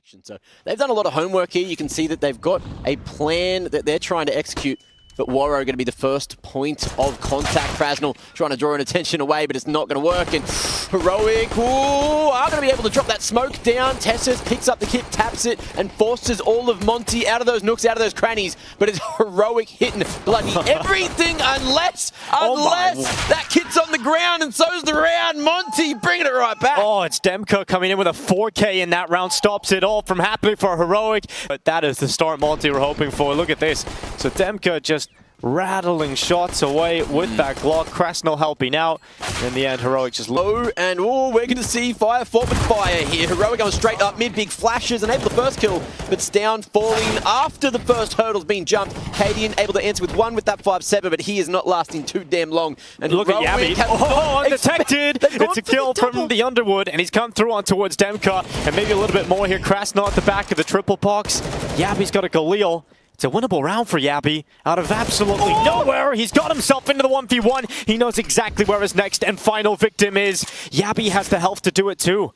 direction. So they've done a lot of homework here. You can see that they've got a plan that they're trying to execute. But Waro going to be the first point of contact. Krasnal trying to draw an attention away, but it's not going to work. And Heroic, are going to be able to drop that smoke down. Tessus picks up the kit, taps it, and forces all of Monte out of those nooks, out of those crannies. But it's Heroic hitting bloody everything unless that kit's on the ground, and so's the round. Monte bringing it right back. Oh, it's Demka coming in with a 4K in that round. Stops it all from happening for Heroic. But that is the start Monte were hoping for. Look at this. So Demka just rattling shots away with that Glock. Krasnal helping out. In the end, Heroic just low, and we're going to see fire fought with fire here. Heroic going straight up mid, big flashes, and able the first kill, but Stown falling after the first hurdle's been jumped. Cadian able to answer with one with that 5-7, but he is not lasting too damn long. And look at Yabby. Oh, undetected! It's a kill from the Underwood, and he's come through on towards Demka, and maybe a little bit more here. Krasnal at the back of the triple box. Yabby's got a Galil. It's a winnable round for Yabby. Out of absolutely nowhere, he's got himself into the 1v1. He knows exactly where his next and final victim is. Yabby has the health to do it too.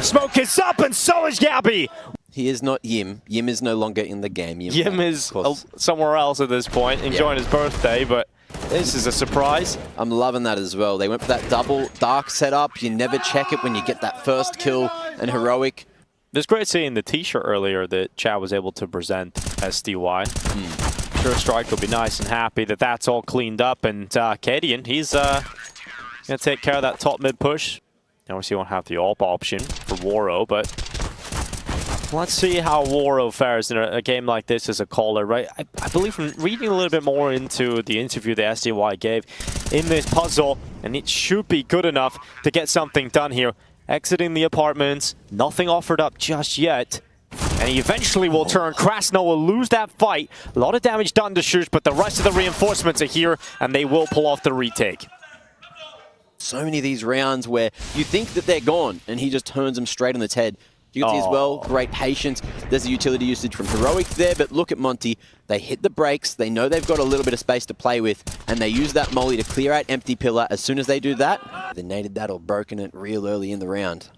Smoke is up, and so is Yabby. He is not Yim. Yim is no longer in the game. Yim is somewhere else at this point, enjoying his birthday, but this is a surprise. I'm loving that as well. They went for that double dark setup. You never check it when you get that first kill, and Heroic. It was great seeing the t-shirt earlier that Chad was able to present SDY. Sure, Strike will be nice and happy that that's all cleaned up. And Cadian, he's going to take care of that top mid push. Obviously, you won't have the AWP option for Waro, but let's see how Waro fares in a game like this as a caller, right? I believe from reading a little bit more into the interview that SDY gave in this puzzle, and it should be good enough to get something done here. Exiting the apartments, nothing offered up just yet. And he eventually will turn. Krasnal will lose that fight. A lot of damage done to Shush, but the rest of the reinforcements are here, and they will pull off the retake. So many of these rounds where you think that they're gone, and he just turns them straight on its head. You can see as well, great patience. There's a utility usage from Heroic there, but look at Monte. They hit the brakes. They know they've got a little bit of space to play with, and they use that molly to clear out empty pillar. As soon as they do that, they nated that or broken it real early in the round.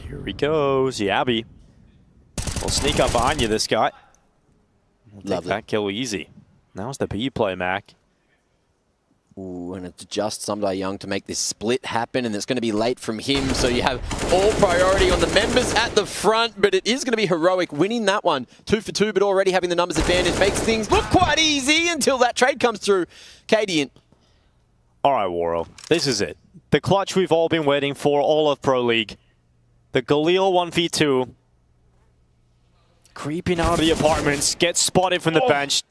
Here he goes, Yabby. We'll sneak up behind you, this guy. We'll take that kill easy. Now's the B play, Mac. Ooh, and it's just Sumdai Young to make this split happen, and it's going to be late from him, so you have all priority on the members at the front, but it is going to be Heroic winning that one. 2 for 2, but already having the numbers advantage makes things look quite easy until that trade comes through. Cadian. All right, Waro, this is it. The clutch we've all been waiting for all of Pro League. The Galil 1v2. Creeping out of the apartments, gets spotted from the bench.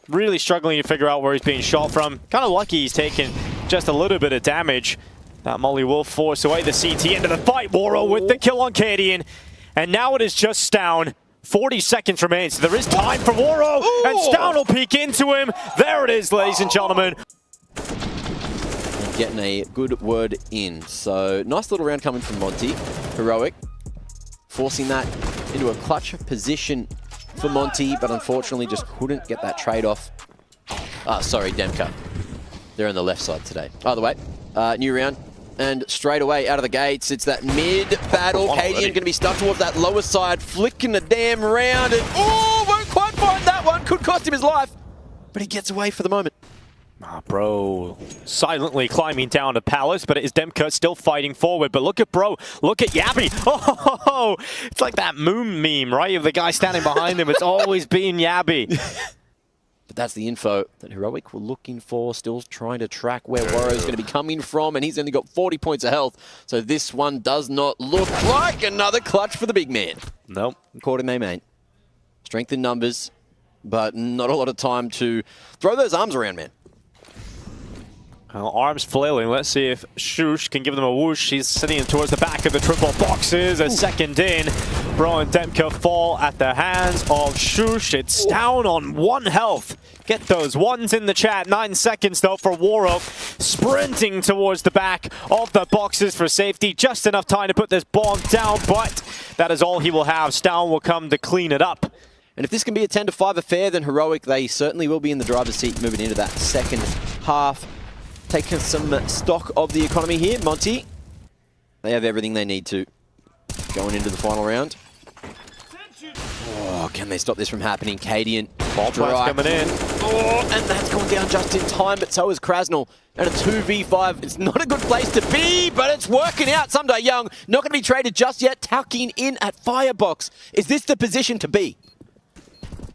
Really struggling to figure out where he's being shot from. Kind of lucky he's taken just a little bit of damage. That molly will force away the CT into the fight. Waro with the kill on Cadian. And now it is just Stown. 40 seconds remain, so there is time for Waro. And Stown will peek into him. There it is, ladies and gentlemen. Getting a good word in. So, nice little round coming from Monte. Heroic. Forcing that into a clutch position for Monte, but unfortunately just couldn't get that trade off. Sorry, Demka. They're on the left side today. Either way, new round. And straight away out of the gates, it's that mid-battle. Cadian going to be stuck towards that lower side, flicking the damn round. And won't quite find that one. Could cost him his life. But he gets away for the moment. Bro, silently climbing down to Palace, but it is Demka still fighting forward. But look at Bro, look at Yabby. Oh, it's like that moon meme, right? Of the guy standing behind him. It's always been Yabby. But that's the info that Heroic were looking for. Still trying to track where Waro's going to be coming from, and he's only got 40 points of health. So this one does not look like another clutch for the big man. Nope. Caught him, mate. Strength in numbers, but not a lot of time to throw those arms around, man. Well, arms flailing. Let's see if Shush can give them a whoosh. He's sitting towards the back of the triple boxes. A second in. Bro and Demka fall at the hands of Shush. It's down on 1 health. Get those ones in the chat. 9 seconds, though, for Waro. Sprinting towards the back of the boxes for safety. Just enough time to put this bomb down, but that is all he will have. Stown will come to clean it up. And if this can be a 10-5 affair, then Heroic, they certainly will be in the driver's seat moving into that second half. Taking some stock of the economy here. Monte, they have everything they need to going into the final round. Oh, can they stop this from happening? Cadian. Ball plant's coming in. Oh, and that's gone down just in time, but so is Krasnal. And a 2v5. It's not a good place to be, but it's working out. Someday Young, not going to be traded just yet. Tucking in at Firebox. Is this the position to be?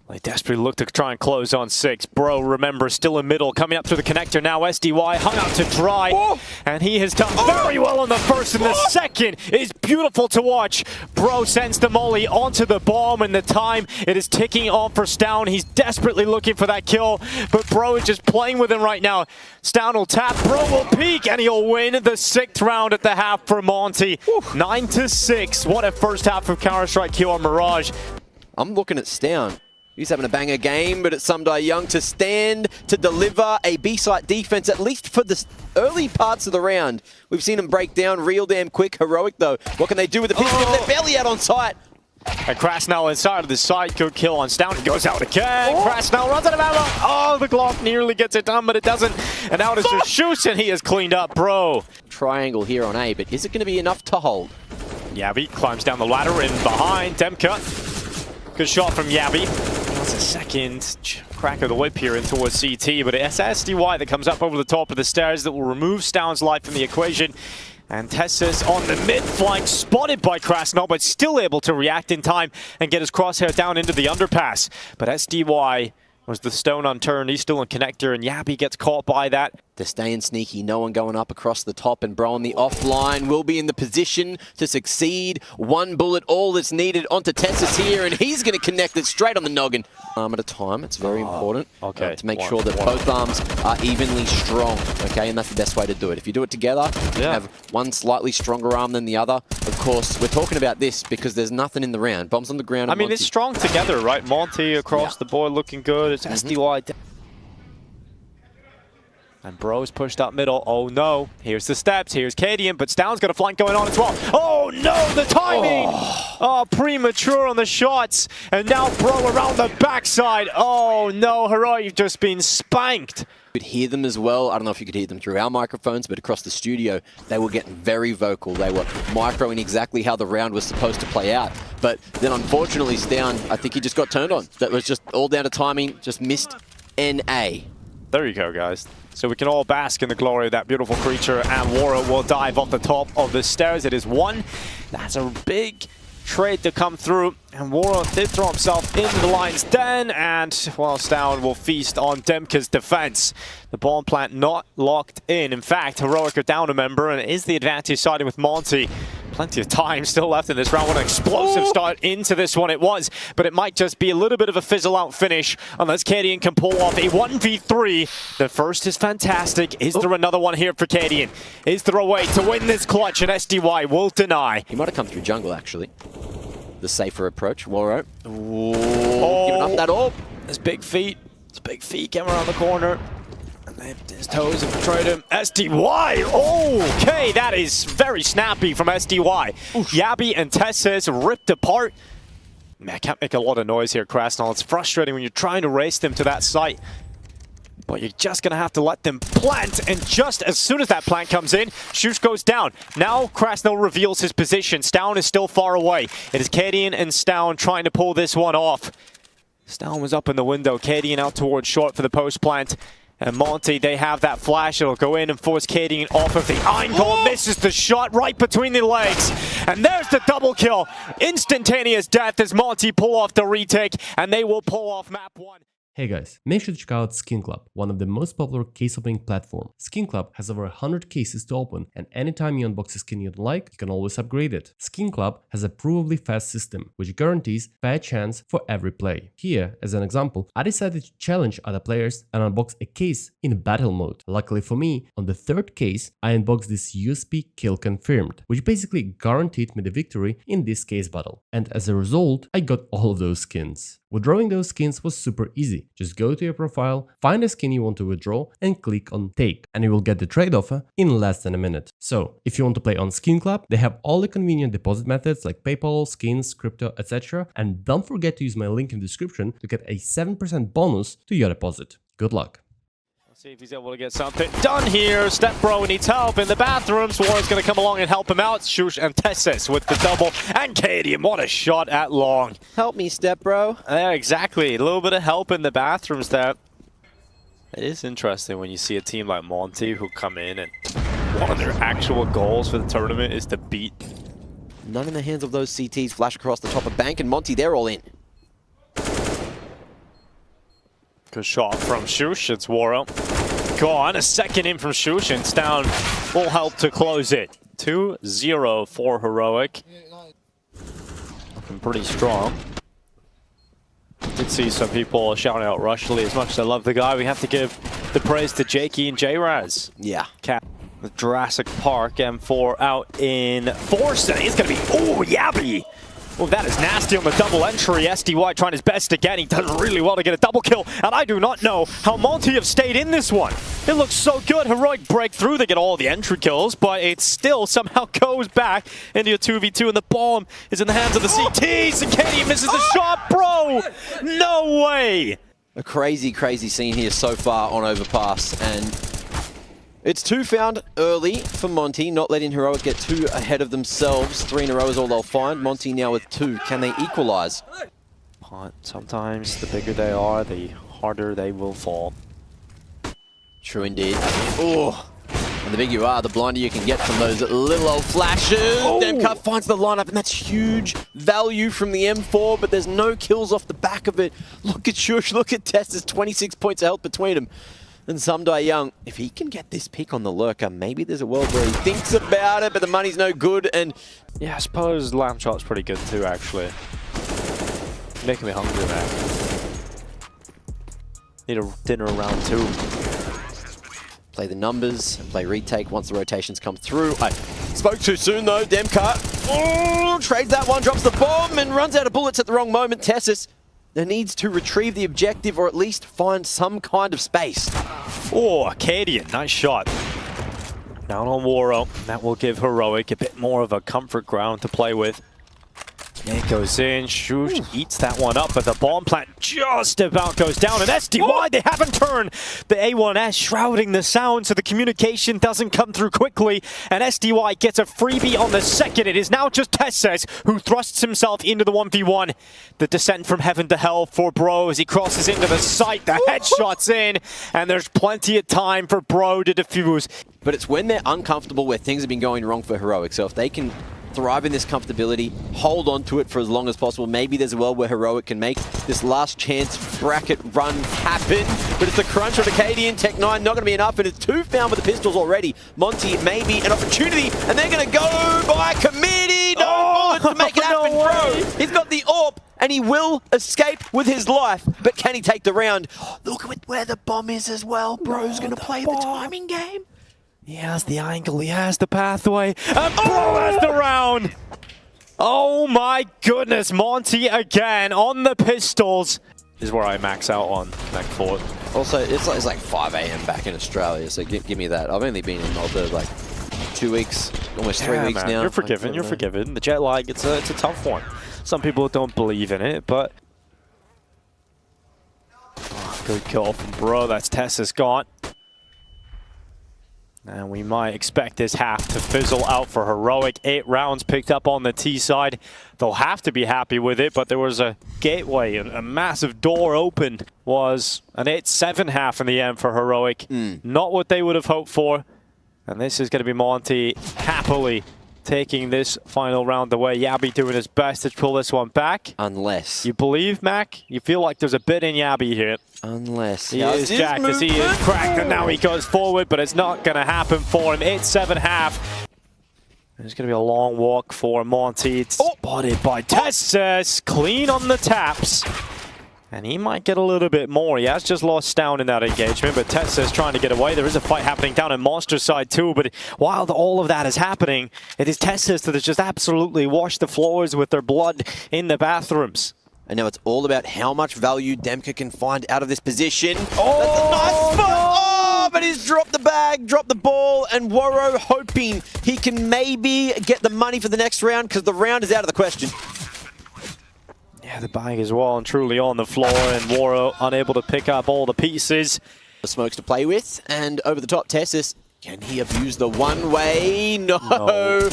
They desperately look to try and close on 6. Bro, remember, still in middle, coming up through the connector now. SDY hung out to dry, and he has done very well on the first, and the second is beautiful to watch. Bro sends the molly onto the bomb, and the time it is ticking on for Stown. He's desperately looking for that kill, but Bro is just playing with him right now. Stown will tap, Bro will peek, and he'll win the 6th round at the half for Monte. 9-6. What a first half of Counter-Strike Q on Mirage. I'm looking at Stown. He's having a banger game, but it's Someday Young to stand, to deliver a B-site defense, at least for the early parts of the round. We've seen him break down real damn quick. Heroic, though. What can they do with the pistol? They're barely out on site. And Krasnal inside of the side. Good kill on Stown. He goes out again. Krasnal runs out of ammo. Oh, the Glock nearly gets it done, but it doesn't. And out is just shoots, and he is cleaned up, Bro. Triangle here on A, but is it going to be enough to hold? Yavi climbs down the ladder in behind. Demka. Good shot from Yavi. That's a second crack of the whip here in towards CT, but it's SDY that comes up over the top of the stairs that will remove Stown's life from the equation. And Tessus on the mid flank, spotted by Krasnal, but still able to react in time and get his crosshair down into the underpass. But SDY was the stone unturned. He's still in connector, and Yabi gets caught by that. They're staying sneaky. No one going up across the top, and Bro on the offline will be in the position to succeed. One bullet, all that's needed onto Tessus here, and he's going to connect it straight on the noggin. Arm at a time. It's very important to make sure that both arms are evenly strong, okay? And that's the best way to do it. If you do it together, you have one slightly stronger arm than the other. Of course, we're talking about this because there's nothing in the round. Bombs on the ground. I mean, it's strong together, right? Monte across the board looking good. It's SDY. And Bro's pushed up middle. Oh no. Here's the steps. Here's Cadian, but Stown's got a flank going on as well. Oh no, the timing! Oh, premature on the shots. And now Bro around the backside. Oh no, Heroic, you've just been spanked. You could hear them as well. I don't know if you could hear them through our microphones, but across the studio, they were getting very vocal. They were microing exactly how the round was supposed to play out. But then unfortunately, Stown, I think he just got turned on. That was just all down to timing, just missed NA. There you go, guys. So we can all bask in the glory of that beautiful creature, and Wara will dive off the top of the stairs. It is one. That's a big trade to come through, and Wara did throw himself into the lion's den, and well, Stown will feast on Demka's defense. The bomb plant not locked in. In fact, Heroic are down a member, and it is the advantage siding with Monte. Plenty of time still left in this round. What an explosive start into this one it was, but it might just be a little bit of a fizzle-out finish unless Cadian can pull off a 1v3. The first is fantastic. Is there another one here for Cadian? Is there a way to win this clutch, and SDY will deny? He might have come through jungle, actually. The safer approach, Waro. Giving up that orb. His big feet. His big feet came around the corner. His toes have betrayed him. SDY! Okay, that is very snappy from SDY. Yabi and Tessus ripped apart. Man, I can't make a lot of noise here, Krasnal. It's frustrating when you're trying to race them to that site. But you're just going to have to let them plant. And just as soon as that plant comes in, Shoosh goes down. Now Krasnal reveals his position. Stown is still far away. It is Cadian and Stown trying to pull this one off. Stown was up in the window. Cadian out towards short for the post plant. And Monte, they have that flash. It'll go in and force Cadian off of the iron goal. Misses the shot right between the legs. And there's the double kill. Instantaneous death as Monte pull off the retake. And they will pull off map 1. Hey guys, make sure to check out Skin Club, one of the most popular case opening platforms. Skin Club has over 100 cases to open, and anytime you unbox a skin you don't like, you can always upgrade it. Skin Club has a provably fast system, which guarantees fair chance for every play. Here, as an example, I decided to challenge other players and unbox a case in battle mode. Luckily for me, on the third case, I unboxed this USP kill confirmed, which basically guaranteed me the victory in this case battle. And as a result, I got all of those skins. Withdrawing those skins was super easy. Just go to your profile, find a skin you want to withdraw, and click on take, and you will get the trade offer in less than a minute. So, if you want to play on Skin Club, they have all the convenient deposit methods like PayPal, skins, crypto, etc. And don't forget to use my link in the description to get a 7% bonus to your deposit. Good luck. See if he's able to get something done here. Step Bro needs help in the bathrooms. Warren's going to come along and help him out. Shush and Tessis with the double. And Cadian, what a shot at long. Help me, Step Bro. Yeah, exactly. A little bit of help in the bathrooms there. It is interesting when you see a team like Monte who come in and one of their actual goals for the tournament is to beat. None in the hands of those CTs. Flash across the top of Bank and Monte, they're all in. Good shot from Shush. It's Waro. Gone. A second in from Shush. And it's down. Full help to close it. 2-0 for Heroic. Looking pretty strong. Did see some people shouting out Rushley. As much as I love the guy, we have to give the praise to Jakey and J-Raz. Yeah. Cap with Jurassic Park. M4 out in force. And he's going to be... Oh, Yabby! Oh, that is nasty on the double entry. SDY trying his best again. He does really well to get a double kill. And I do not know how Monte have stayed in this one. It looks so good. Heroic breakthrough. They get all the entry kills, but it still somehow goes back into a 2v2. And the bomb is in the hands of the CTs. And Katie misses the shot, bro. No way. A crazy, crazy scene here so far on Overpass. And it's 2 found early for Monte, not letting Heroic get 2 ahead of themselves. 3 in a row is all they'll find. Monte now with 2. Can they equalize? Sometimes the bigger they are, the harder they will fall. True indeed. Oh, and the bigger you are, the blinder you can get from those little old flashes. Oh. Demka finds the lineup, and that's huge value from the M4, but there's no kills off the back of it. Look at Shush, look at Tess. There's 26 points of health between them. And Sumdai Young, if he can get this pick on the lurker, maybe there's a world where he thinks about it, but the money's no good. And yeah, I suppose lamb chop's pretty good too, actually. Making me hungry, man. Need a dinner around 2. play the numbers and play retake once the rotations come through. I spoke too soon though. Demka trades that one, drops the bomb, and runs out of bullets at the wrong moment. Tessis needs to retrieve the objective or at least find some kind of space. Oh, Acadian, nice shot. Down on Waro. That will give Heroic a bit more of a comfort ground to play with. It goes in, Shush eats that one up, but the bomb plant just about goes down. And SDY, they haven't turned the A1S, shrouding the sound so the communication doesn't come through quickly. And SDY gets a freebie on the second. It is now just Tessis who thrusts himself into the 1v1. The descent from heaven to hell for Bro as he crosses into the site. The headshot's in, and there's plenty of time for Bro to defuse. But it's when they're uncomfortable where things have been going wrong for Heroic. So if they can thrive in this comfortability, hold on to it for as long as possible. Maybe there's a world where Heroic can make this last chance bracket run happen. But it's the crunch on Acadian. Tech 9 not going to be enough, and it's 2 found with the pistols already. Monte, maybe an opportunity, and they're going to go by committee. No bullets to make it happen, Bro. He's got the AWP, and he will escape with his life. But can he take the round? Look at where the bomb is as well. Bro's going to play the timing game. He has the angle, he has the pathway, and Bro has the round! Oh my goodness, Monte again on the pistols. This is where I max out on Connect 4. Also, it's like 5 AM back in Australia, so give me that. I've only been in Malta like 2 weeks, almost 3 weeks man, now. You're forgiven, you're forgiven. The jet lag, it's a tough one. Some people don't believe in it, but... Oh, good kill from Bro, that's Tessis gone. And we might expect this half to fizzle out for Heroic. 8 rounds picked up on the T side. They'll have to be happy with it, but there was a gateway, a massive door open. Was an 8-7 half in the end for Heroic. Not what they would have hoped for. And this is going to be Monte happily taking this final round away. Yabby doing his best to pull this one back. Unless. You believe, Mac? You feel like there's a bit in Yabby here. Unless. He is jacked as he is cracked, and now he goes forward, but it's not going to happen for him. 8-7 half. There's going to be a long walk for Monte. It's spotted by Tessis. Clean on the taps. And he might get a little bit more. He has just lost down in that engagement, but Tessis trying to get away. There is a fight happening down on Monster side too, but while all of that is happening, it is Tessis that has just absolutely washed the floors with their blood in the bathrooms. And now it's all about how much value Demka can find out of this position. Oh, that's a nice spot! Oh, but he's dropped the bag, dropped the ball, and Waro hoping he can maybe get the money for the next round, because the round is out of the question. Yeah, the bag is well and truly on the floor, and Waro unable to pick up all the pieces. The smokes to play with, and over the top, Tessus. Can he abuse the one way? No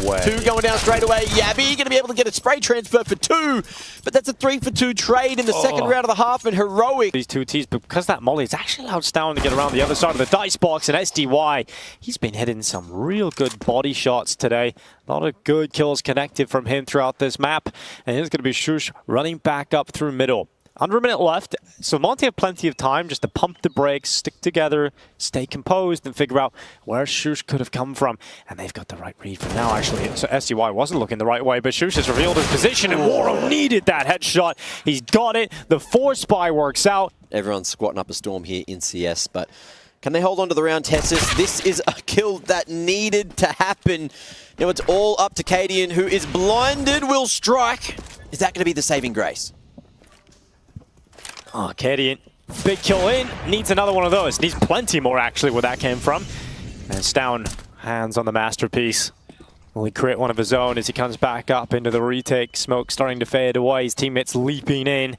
way. Two going down straight away. Yabby going to be able to get a spray transfer for two, but that's a 3-for-2 trade in the second round of the half, and heroic. These two teams, because that molly is actually allowed Stown to get around the other side of the dice box, and SDY, he's been hitting some real good body shots today. A lot of good kills connected from him throughout this map, and here's going to be Shush running back up through middle. Under a minute left, so Monte have plenty of time just to pump the brakes, stick together, stay composed, and figure out where Shush could have come from. And they've got the right read for now, actually. So SDY wasn't looking the right way, but Shush has revealed his position, and Waro needed that headshot. He's got it. The 4-spy works out. Everyone's squatting up a storm here in CS, but can they hold on to the round, Tessus? This is a kill that needed to happen. Now it's all up to Cadian, who is blinded, will strike. Is that going to be the saving grace? Oh, Cadian, big kill in, needs another one of those. Needs plenty more, actually, where that came from. And Stown, hands on the masterpiece. Will he create one of his own as he comes back up into the retake? Smoke starting to fade away, his teammates leaping in.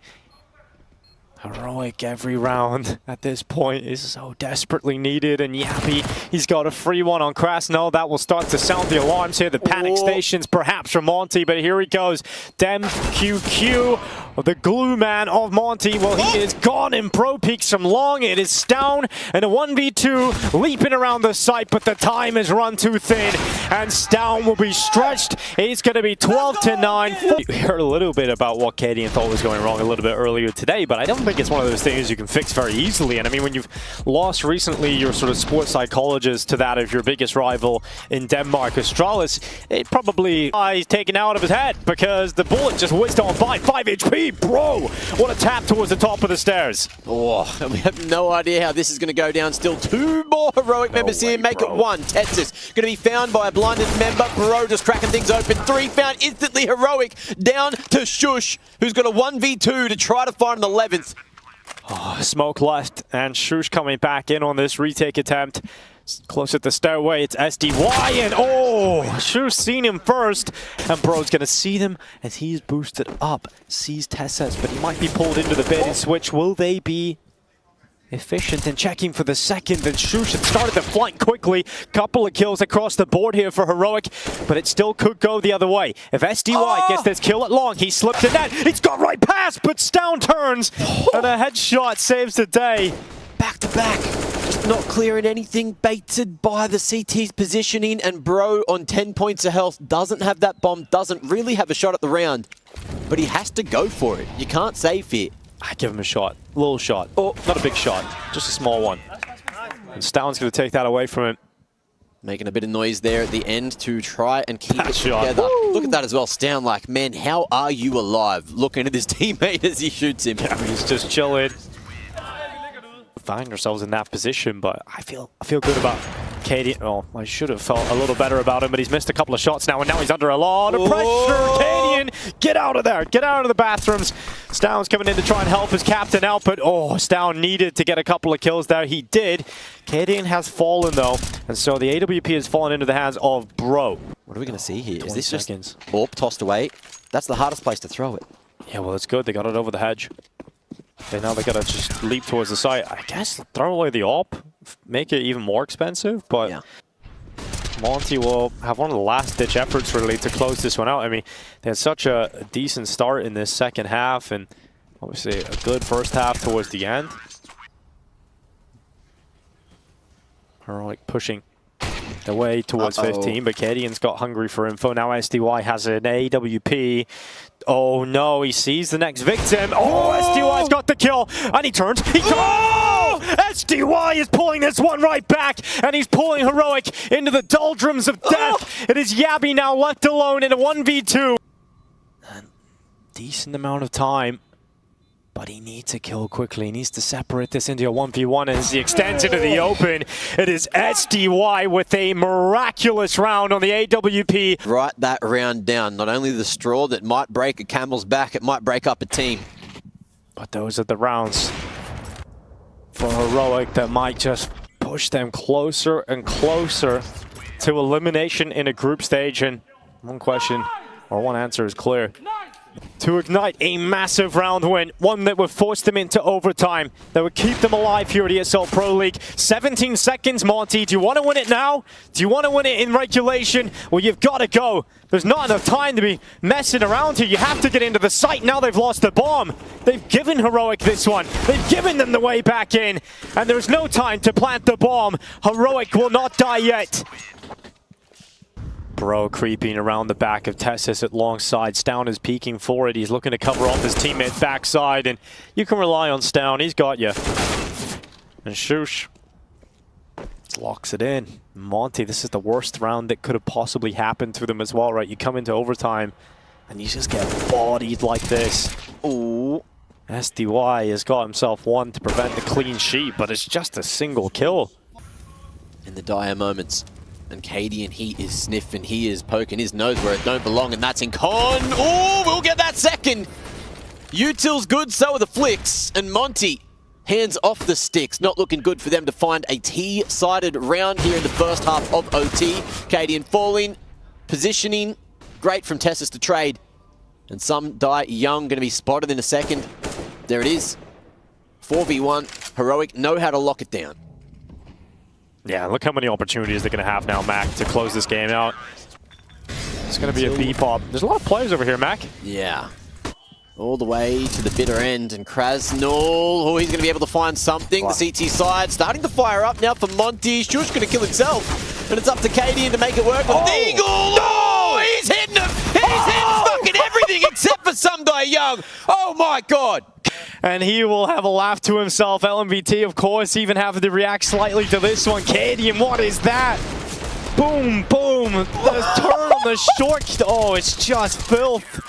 Heroic every round at this point is so desperately needed, and Yappy, he's got a free one on Krasno. That will start to sound the alarms here, the panic stations perhaps from Monte, but here he goes. Dem QQ, the glue man of Monte. Well, he is gone in pro peaks from long. It is Stown and a 1v2 leaping around the site, but the time is run too thin, and Stown will be stretched. He's going to be 12-9. We heard a little bit about what Cadian thought was going wrong a little bit earlier today, but I don't think it's one of those things you can fix very easily. And I mean, when you've lost recently your sort of sports psychologist to that of your biggest rival in Denmark, Astralis, it probably is taken out of his head because the bullet just whizzed on by. 5 HP, bro! What a tap towards the top of the stairs. Oh, and we have no idea how this is going to go down. Still two more heroic members here. Make it one. Tetsis going to be found by a blinded member. Bro just cracking things open. 3 found instantly. Heroic down to Shush, who's got a 1v2 to try to find an 11th. Oh, smoke left, and Shush coming back in on this retake attempt. Close at the stairway, it's SDY, and oh, Shush seen him first, and Bro's gonna see them as he's boosted up. Sees Tessus, but he might be pulled into the bait and switch. Will they be efficient in checking for the second? Then Shush had started the flank quickly. Couple of kills across the board here for Heroic, but it still could go the other way. If SDY gets this kill at long, he slipped in that. It's got right past, but Stown turns, and a headshot saves the day. Back to back. Just not clearing anything. Baited by the CT's positioning, and Bro on 10 points of health doesn't have that bomb, doesn't really have a shot at the round, but he has to go for it. You can't save it. I give him a shot, little shot. Oh, not a big shot, just a small one. And Stown's going to take that away from him. Making a bit of noise there at the end to try and keep it shot. together. Look at that as well. Stown like, man, how are you alive? Looking at his teammate as he shoots him. Yeah, he's just chilling. Find ourselves in that position, but I feel good about Cadian. Oh, I should have felt a little better about him, but he's missed a couple of shots now, and now he's under a lot of pressure. Cadian, get out of there. Get out of the bathrooms. Stown's coming in to try and help his captain out, but oh, Stown needed to get a couple of kills there. He did. Cadian has fallen, though, and so the AWP has fallen into the hands of Bro. What are we going to see here? Is this seconds. Just AWP tossed away? That's the hardest place to throw it. Yeah, well, it's good. They got it over the hedge. Okay, now they gotta just leap towards the site. I guess throw away the AWP, make it even more expensive, but yeah. Monte will have one of the last-ditch efforts really to close this one out. I mean, they had such a decent start in this second half, and obviously a good first half towards the end. Heroic pushing the way towards 15, but Cadian's got hungry for info. Now SDY has an AWP. Oh no, he sees the next victim. Oh, SDY's got the kill, and he turns. He SDY is pulling this one right back, and he's pulling Heroic into the doldrums of death. It is Yabby now left alone in a 1v2. And decent amount of time, but he needs to kill quickly. He needs to separate this into a 1v1 as he extends into the open. It is SDY with a miraculous round on the AWP. Write that round down. Not only the straw that might break a camel's back, it might break up a team. But those are the rounds for Heroic that might just push them closer and closer to elimination in a group stage. And one question, or one answer is clear. to ignite a massive round win, one that would force them into overtime, that would keep them alive here at ESL Pro League. 17 seconds, Monte. Do you want to win it now? Do you want to win it in regulation? Well, you've got to go. There's not enough time to be messing around here. You have to get into the site. Now they've lost the bomb. They've given Heroic this one. They've given them the way back in. And there's no time to plant the bomb. Heroic will not die yet. Bro creeping around the back of Tessis at long side. Stown is peeking for it. He's looking to cover off his teammate's backside, and you can rely on Stown. He's got you. And Shush locks it in. Monte, this is the worst round that could have possibly happened to them as well, right? You come into overtime, and you just get bodied like this. Ooh. SDY has got himself one to prevent the clean sheet, but it's just a single kill. In the dire moments. And Cadian, he is sniffing, he is poking his nose where it don't belong, and that's in Con. Oh, we'll get that second. Util's good, so are the flicks. And Monte, hands off the sticks. Not looking good for them to find a T-sided round here in the first half of OT. Cadian falling, positioning. Great from Tessis to trade. And some die young, going to be spotted in a second. There it is. 4v1. Heroic know how to lock it down. Yeah, look how many opportunities they're going to have now, Mac, to close this game out. It's going to be a B-pop. There's a lot of players over here, Mac. Yeah. All the way to the bitter end. And Krasnul, oh, he's going to be able to find something. Wow. The CT side starting to fire up now for Monte. Shush going to kill himself. And it's up to Cadian to make it work with the Eagle. Oh, he's hitting him. He's hitting fucking everything except for some die young. Oh, my God. And he will have a laugh to himself. LMVT, of course, even having to react slightly to this one. Cadian, what is that? Boom, boom. The turn on the short. Oh, it's just filth.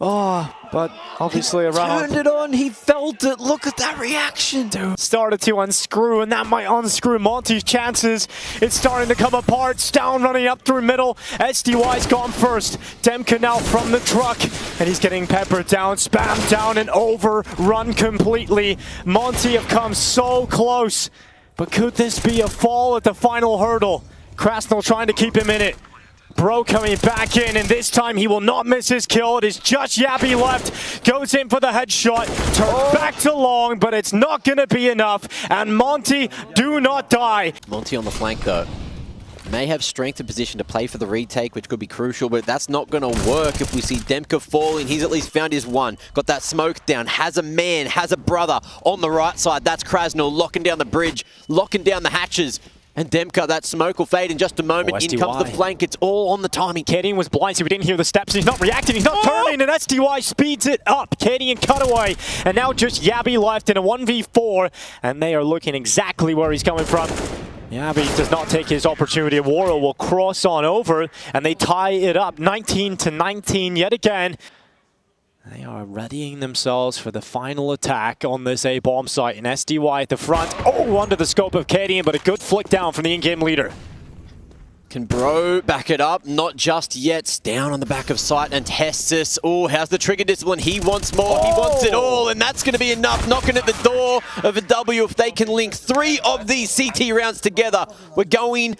Oh, but obviously around. Turned it on, he felt it. Look at that reaction, dude. Started to unscrew, and that might unscrew Monte's chances. It's starting to come apart. Stown running up through middle. SDY's gone first. Demka now from the truck, and he's getting peppered down, spammed down, and overrun completely. Monte have come so close, but could this be a fall at the final hurdle? Krasnul trying to keep him in it. Bro coming back in, and this time he will not miss his kill. It is just Yabby left. Goes in for the headshot. Turns back to long, but it's not going to be enough. And Monte, do not die. Monte on the flank, though. May have strength and position to play for the retake, which could be crucial, but that's not going to work if we see Demka falling. He's at least found his one. Got that smoke down. Has a man, has a brother on the right side. That's Krasnul locking down the bridge, locking down the hatches. And Demka, that smoke will fade in just a moment. In comes the flank. It's all on the timing. Cadian was blind, so we didn't hear the steps. He's not reacting. He's not turning, and SDY speeds it up. Cadian cutaway, and now just Yabby left in a 1v4, and they are looking exactly where he's coming from. Yabby does not take his opportunity. Waro will cross on over, and they tie it up 19-19 yet again. They are readying themselves for the final attack on this A-bomb site. And SDY at the front. Oh, under the scope of Cadian, but a good flick down from the in-game leader. Can Bro back it up? Not just yet. Down on the back of site, and Tessis. Oh, how's the trigger discipline? He wants more. He wants it all, and that's going to be enough. Knocking at the door of a W if they can link 3 of these CT rounds together. We're going...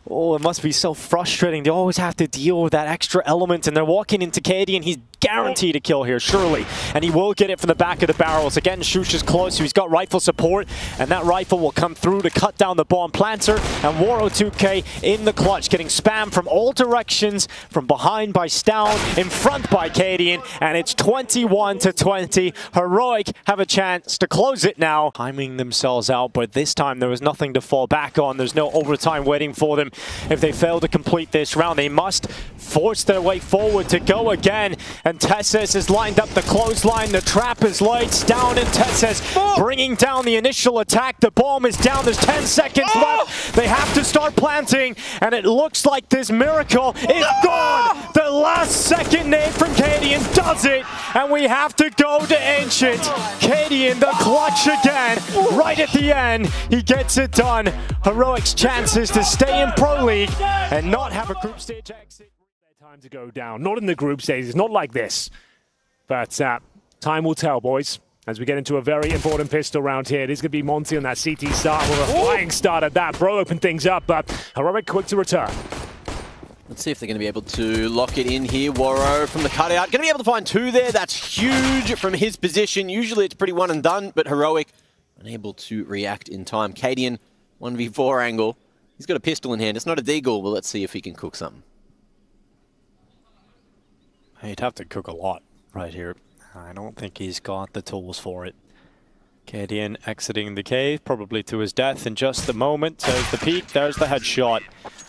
Oh, it must be so frustrating. They always have to deal with that extra element, and they're walking into Cadian. He's guaranteed a kill here, surely. And he will get it from the back of the barrels. Again, Shush is close, so he's got rifle support, and that rifle will come through to cut down the bomb planter. And Waro 2K in the clutch, getting spammed from all directions, from behind by Stown, in front by Cadian, and it's 21-20. Heroic have a chance to close it now. Timing themselves out, but this time there was nothing to fall back on. There's no overtime waiting for them. If they fail to complete this round, they must force their way forward to go again. And Tessis is lined up the clothesline. The trap is laid. Stown and Tessis bringing down the initial attack. The bomb is down. There's 10 seconds left. They have to start planting, and it looks like this miracle is gone. The last second nade from Cadian does it, and we have to go to Ancient. Cadian, the clutch again, right at the end. He gets it done. Heroic's chances to stay in Pro League and not have a group stage exit. Time to go down. Not in the group stage. It's not like this. But time will tell, boys. As we get into a very important pistol round here. It is going to be Monte on that CT start with a flying start at that. Bro opened things up, but Heroic quick to return. Let's see if they're going to be able to lock it in here. Warrow from the cutout. Going to be able to find 2 there. That's huge from his position. Usually it's pretty one and done, but Heroic unable to react in time. Cadian, 1v4 angle. He's got a pistol in hand. It's not a deagle, but let's see if he can cook something. He'd have to cook a lot right here. I don't think he's got the tools for it. Cadian exiting the cave, probably to his death in just a moment. There's the peek, there's the headshot.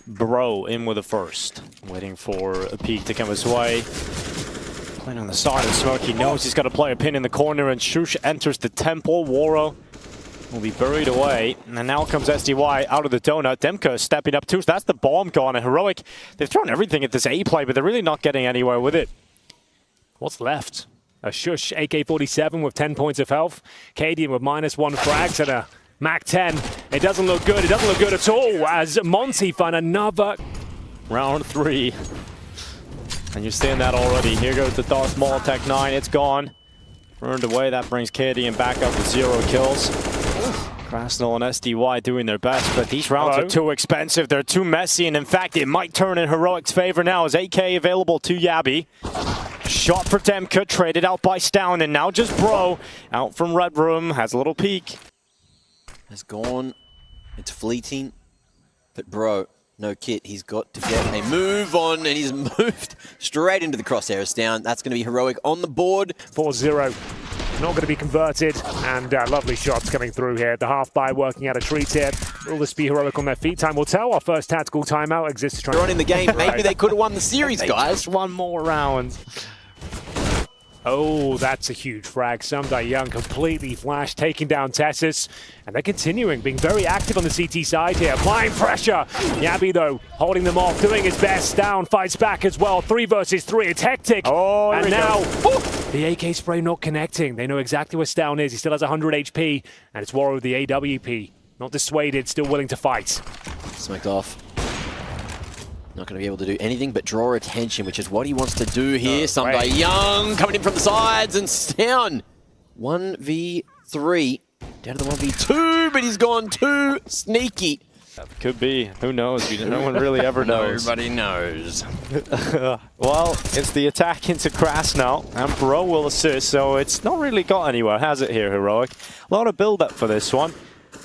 Bro in with the first. Waiting for a peek to come his way. Playing on the side of smoke, he knows he's got to play a pin in the corner, and Shush enters the temple. Warrow will be buried away. And now comes SDY out of the donut. Demka stepping up too. So that's the bomb gone. And Heroic, they've thrown everything at this A play, but they're really not getting anywhere with it. What's left? A Shush AK-47 with 10 points of health. Cadian with -1 frags and a Mac-10. It doesn't look good. It doesn't look good at all as Monte find another. Round 3. And you're seeing that already. Here goes the DOS Mall Tech 9. It's gone. Burned away. That brings Cadian back up with 0 kills. Krasnal and SDY doing their best, but these rounds are too expensive. They're too messy, and in fact, it might turn in Heroic's favor now as AK available to Yabi. Shot for Demka, traded out by Stown, and now just Bro out from Red Room, has a little peek. Has gone. It's fleeting. But Bro, no kit. He's got to get a move on, and he's moved straight into the crosshairs down. That's going to be Heroic on the board. 4-0. Not going to be converted, and lovely shots coming through here. The half-by working out a treat here. Will this be Heroic on their feet? Time will tell. Our first tactical timeout exists. They're on in the game. Maybe they could have won the series, guys. Just one more round. Oh, that's a huge frag. Sumdai Young completely flashed, taking down Tessus. And they're continuing, being very active on the CT side here. Applying pressure. Yabi, though, holding them off, doing his best. Down fights back as well. 3 versus 3. It's hectic. Oh, and now, the AK spray not connecting. They know exactly where Stown is. He still has 100 HP. And it's Warrow with the AWP. Not dissuaded, still willing to fight. Smoked off. Not going to be able to do anything but draw attention, which is what he wants to do here. Sumdai Young coming in from the sides and down. 1v3. Down to the 1v2, but he's gone too sneaky. Could be. Who knows? No one really ever knows. Everybody knows. Well, it's the attack into Krasnal, and Bro will assist, so it's not really got anywhere, has it here, Heroic? A lot of build-up for this one.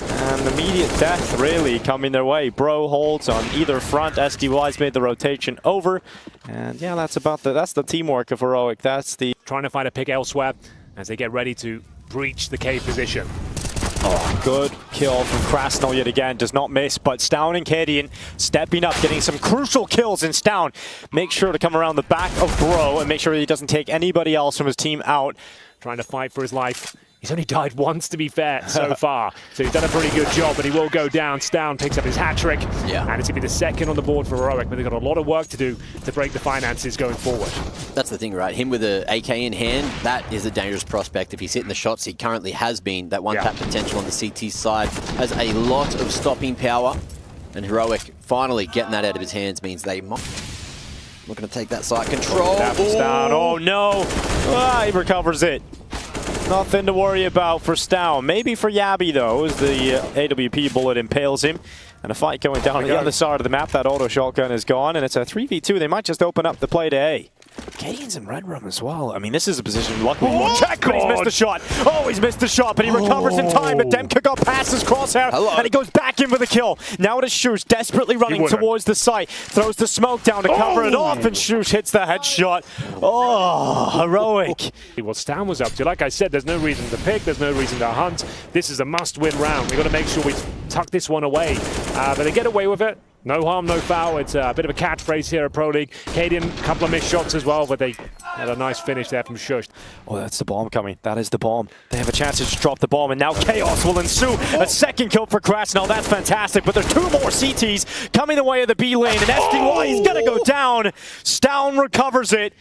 And immediate death really coming their way. Bro holds on either front. SDY's made the rotation over. And yeah, that's the teamwork of Heroic. That's the trying to find a pick elsewhere as they get ready to breach the cave position. Oh, good kill from Krasnal yet again. Does not miss, but Stown and Cadian stepping up, getting some crucial kills in Stown. Make sure to come around the back of Bro and make sure he doesn't take anybody else from his team out. Trying to fight for his life. He's only died once, to be fair, so far. So he's done a pretty good job, but he will go down. Stown picks up his hat-trick. Yeah. And it's going to be the second on the board for Heroic, but they've got a lot of work to do to break the finances going forward. That's the thing, right? Him with an AK in hand, that is a dangerous prospect. If he's hitting the shots he currently has been, that one-tap potential on the CT side has a lot of stopping power. And Heroic finally getting that out of his hands means they might... Not going to take that side control. Down. Oh, no. Ah, he recovers it. Nothing to worry about for Stown. Maybe for Yabi, though, as the AWP bullet impales him. And a fight going down on the other side of the map. That auto shotgun is gone, and it's a 3v2. They might just open up the play to A. Cadian's in Red Room as well. I mean, this is a position luckily one check, but he's missed the shot. Oh, he's missed the shot, but he recovers in time. But Demka got past his crosshair, and he goes back in with a kill. Now it is Shush desperately running towards the site. Throws the smoke down to cover it off, and Shush hits the headshot. Oh, Heroic. What Stown was up to, like I said, there's no reason to pick, there's no reason to hunt. This is a must-win round. We've got to make sure we tuck this one away. But they get away with it. No harm, no foul. It's a bit of a catchphrase here at Pro League. Cadian, a couple of missed shots as well, but they had a nice finish there from Shush. Oh, that's the bomb coming. That is the bomb. They have a chance to just drop the bomb, and now chaos will ensue. A second kill for Krasnal. That's fantastic, but there's 2 more CTs coming the way of the B lane, and SDY is going to go down. Stown recovers it.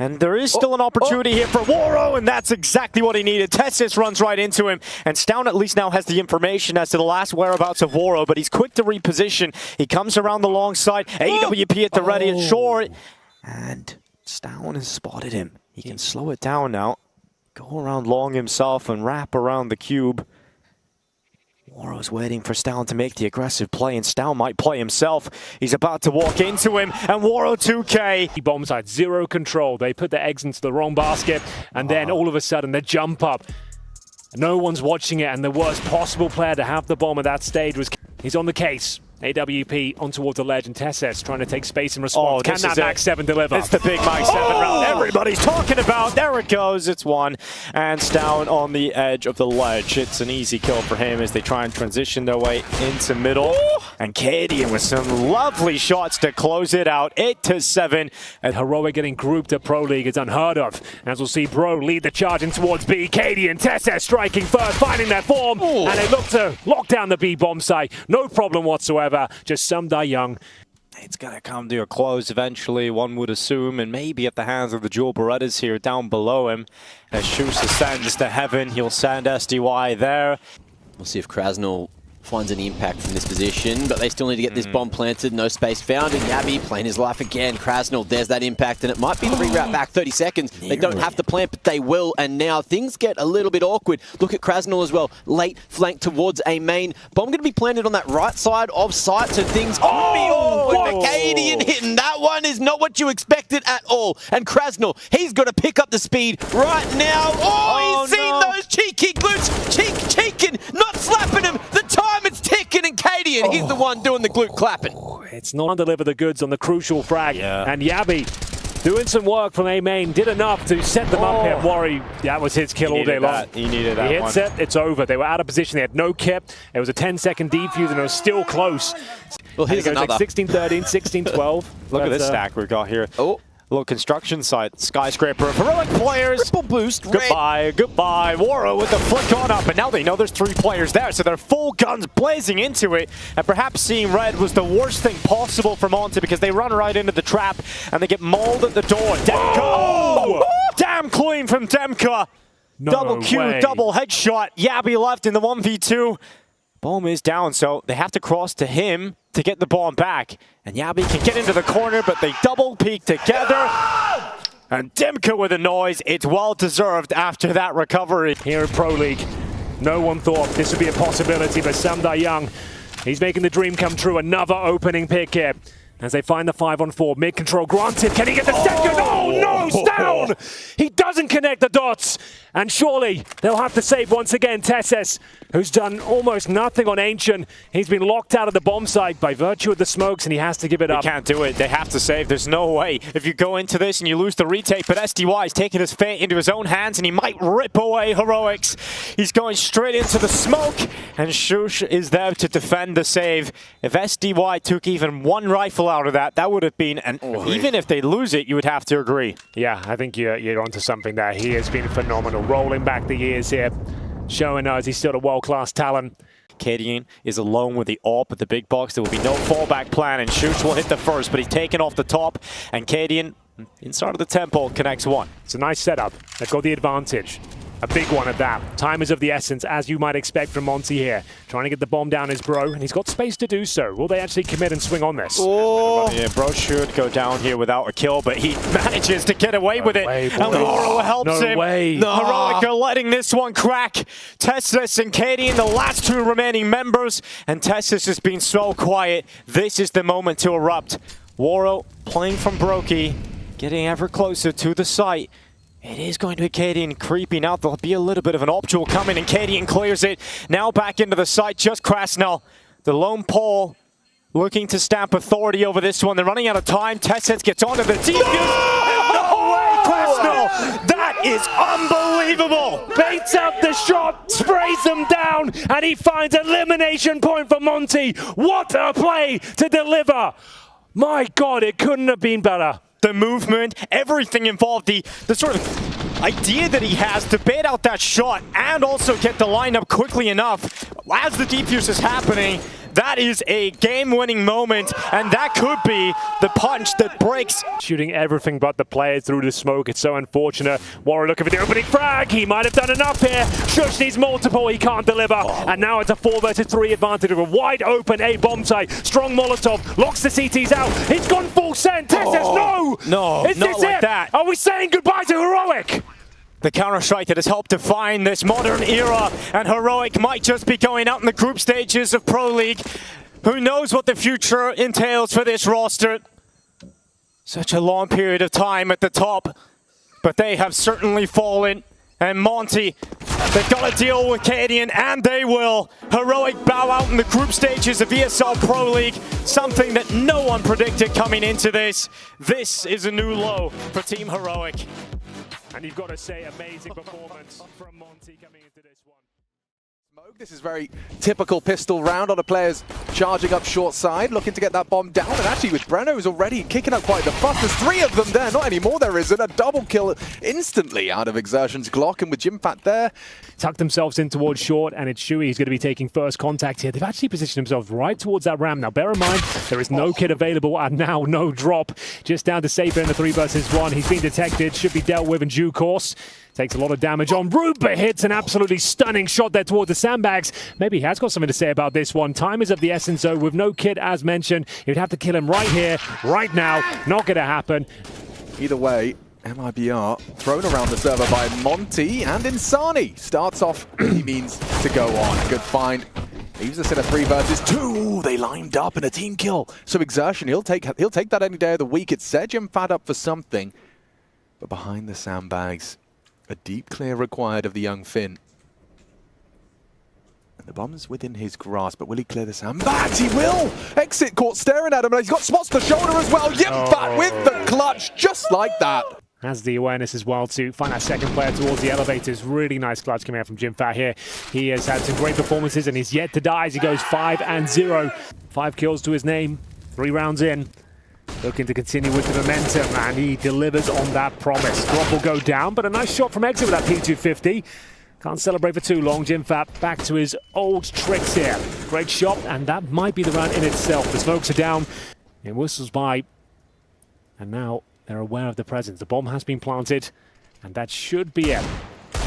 And there is still an opportunity here for Warrow, and that's exactly what he needed. Tessus runs right into him, and Stown at least now has the information as to the last whereabouts of Warrow, but he's quick to reposition. He comes around the long side, AWP at the ready and short, and Stown has spotted him. He can slow it down now, go around long himself and wrap around the cube. Woro's waiting for Stown to make the aggressive play, and Stown might play himself. He's about to walk into him, and Woro 2K. Bomb side, zero control. They put their eggs into the wrong basket, and then all of a sudden the jump up. No one's watching it, and the worst possible player to have the bomb at that stage was... He's on the case. AWP on towards the ledge, and Tesses trying to take space in response. Can that Max 7 deliver? It's the big Max 7 round everybody's talking about. There it goes. It's one. And Stown on the edge of the ledge. It's an easy kill for him as they try and transition their way into middle. And Cadian with some lovely shots to close it out. 8-7. And Heroic getting grouped at Pro League is unheard of. As we'll see Bro lead the charge in towards B. Cadian, Tesses striking first, finding their form. And they look to lock down the B bomb site. No problem whatsoever. Just some die young. It's going to come to a close eventually, one would assume, and maybe at the hands of the Jewel Berettas here down below him. As Shus ascends to heaven, he'll send SDY there. We'll see if Krasnal finds any impact from this position, but they still need to get this bomb planted. No space found, and Yabi playing his life again. Krasnal, there's that impact, and it might be the reroute back 30 seconds. They don't have to plant, but they will, and now things get a little bit awkward. Look at Krasnal as well. Late flank towards a main. Bomb going to be planted on that right side of sight, so things could be awkward. Acadian hitting that one is not what you expected at all. And Krasnal, he's got to pick up the speed right now. He's seen those cheeky glutes. Cheeking, not slapping him. The time it's ticking, and Cadian, he's the one doing the glute clapping. It's not deliver the goods on the crucial frag. And Yabi doing some work from A main, did enough to set them up here. Worry, that was his kill all day long. He needed that. He hits it, it's over. They were out of position, they had no kip. It was a 10-second defuse, and it was still close. Well, here's another. Like 16-13, 16-12. Look at this stack we've got here. Little construction site, skyscraper of heroic players. Triple boost. Goodbye. Woro with the flick on up, and now they know there's 3 players there, so they're full guns blazing into it. And perhaps seeing red was the worst thing possible for Monte because they run right into the trap and they get mauled at the door. Demka! Damn clean from Demka! Double Q, double headshot. Yabi left in the 1v2. Bomb is down, so they have to cross to him to get the bomb back. And Yabi can get into the corner, but they double peek together. And Demka with a noise. It's well deserved after that recovery. Here in Pro League, no one thought this would be a possibility, but Samdai Young, he's making the dream come true. Another opening pick here. As they find the 5-on-4, mid-control granted. Can he get the second? Oh no, it's down! He doesn't connect the dots. And surely they'll have to save once again Tesses, who's done almost nothing on Ancient. He's been locked out of the bomb site by virtue of the smokes, and he has to give it up. They can't do it. They have to save. There's no way. If you go into this and you lose the retake, but SDY is taking his fate into his own hands, and he might rip away Heroics. He's going straight into the smoke, and Shush is there to defend the save. If SDY took even one rifle out of that, that would have been, and even if they lose it, you would have to agree. Yeah, I think you're onto something there. He has been phenomenal, rolling back the years here, showing us he's still a world-class talent. Cadian is alone with the AWP at the big box. There will be no fallback plan, and Shush will hit the first, but he's taken off the top, and Cadian, inside of the temple, connects one. It's a nice setup. They've got the advantage. A big one at that. Time is of the essence, as you might expect from Monte here. Trying to get the bomb down his Bro, and he's got space to do so. Will they actually commit and swing on this? Yeah, Bro should go down here without a kill, but he manages to get away with it. And Woro helps him. Heroic are letting this one crack. Tessis and Cadian, the last 2 remaining members. And Tessis has been so quiet. This is the moment to erupt. Woro playing from Brokey, getting ever closer to the site. It is going to be Cadian creeping out. There'll be a little bit of an optional coming, and Cadian clears it. Now back into the site, just Krasnal. The lone pole looking to stamp authority over this one. They're running out of time. Tesses gets onto the defuse. No way, Krasnal! That is unbelievable! Baits up the shot, sprays them down, and he finds elimination point for Monte. What a play to deliver! My God, it couldn't have been better. The movement, everything involved, the sort of idea that he has to bait out that shot and also get the lineup quickly enough as the defuse is happening. That is a game-winning moment, and that could be the punch that breaks. Shooting everything but the player through the smoke. It's so unfortunate. Warren looking for the opening frag. He might have done enough here. Shush needs multiple. He can't deliver. And now it's a 4 versus 3 advantage of a wide open A bomb site. Strong Molotov locks the CTs out. He's gone full send. Tess says no. No, Is not this like it? that. Are we saying goodbye to Heroic? The Counter-Strike that has helped define this modern era, and Heroic might just be going out in the group stages of Pro League. Who knows what the future entails for this roster? Such a long period of time at the top, but they have certainly fallen. And Monte, they've got to deal with Canadian, and they will. Heroic bow out in the group stages of ESL Pro League, something that no one predicted coming into this. This is a new low for Team Heroic. And you've got to say, amazing performance from Monte coming into this one. This is very typical pistol round on a player's charging up short side, looking to get that bomb down. And actually with Breno's already kicking up quite the fuss. There's 3 of them there, not anymore there isn't. A double kill instantly out of Exertion's Glock, and with Jimfat there. Tuck themselves in towards short, and it's Shui who's going to be taking first contact here. They've actually positioned themselves right towards that ram. Now bear in mind, there is no kit available and now no drop. Just down to Saber in the 3 versus 1. He's been detected, should be dealt with in due course. Takes a lot of damage on Root, but hits an absolutely stunning shot there towards the sandbags. Maybe he has got something to say about this one. Time is of the essence, though, with no kit, as mentioned. You'd have to kill him right here, right now. Not going to happen. Either way, MIBR thrown around the server by Monte, and Insani starts off he means to go on. Good find. Leaves us in a 3 versus 2. They lined up in a team kill. So Exertion, he'll take that any day of the week. It's set Jimfat up for something. But behind the sandbags, a deep clear required of the young Finn. And the bomb's within his grasp, but will he clear the sandbags? He will! Exit caught staring at him, and he's got spots to the shoulder as well. Jimfat with the clutch, just like that. Has the awareness as well to find that second player towards the elevators. Really nice clutch coming out from Jimfat here. He has had some great performances, and he's yet to die as he goes 5-0. 5 kills to his name, 3 rounds in. Looking to continue with the momentum, and he delivers on that promise. Drop will go down, but a nice shot from Exit with that P250. Can't celebrate for too long. Jimfat back to his old tricks here. Great shot, and that might be the round in itself. The smokes are down. It whistles by, and now they're aware of the presence. The bomb has been planted, and that should be it.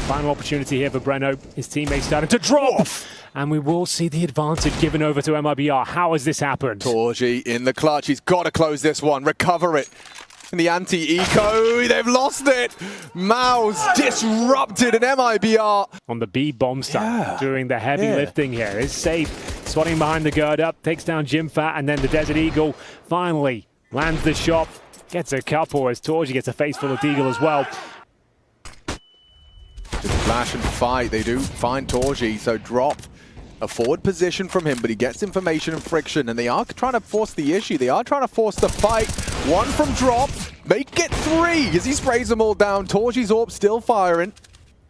Final opportunity here for Breno. His teammates starting to drop, and we will see the advantage given over to MIBR. How has this happened? Torji in the clutch. He's got to close this one, recover it. And the anti-eco, they've lost it. Mouse disrupted, and MIBR on the B bomb site, doing the heavy lifting here. Is safe, swatting behind the gird up, takes down Jimfat, and then the Desert Eagle finally lands the shot, gets a couple as Torji gets a face full of Deagle as well. Just flash and fight. They do find Torji, so drop a forward position from him, but he gets information and friction, and they are trying to force the issue. They are trying to force the fight. 1 from drop, make it 3 as he sprays them all down. Torji's AWP still firing.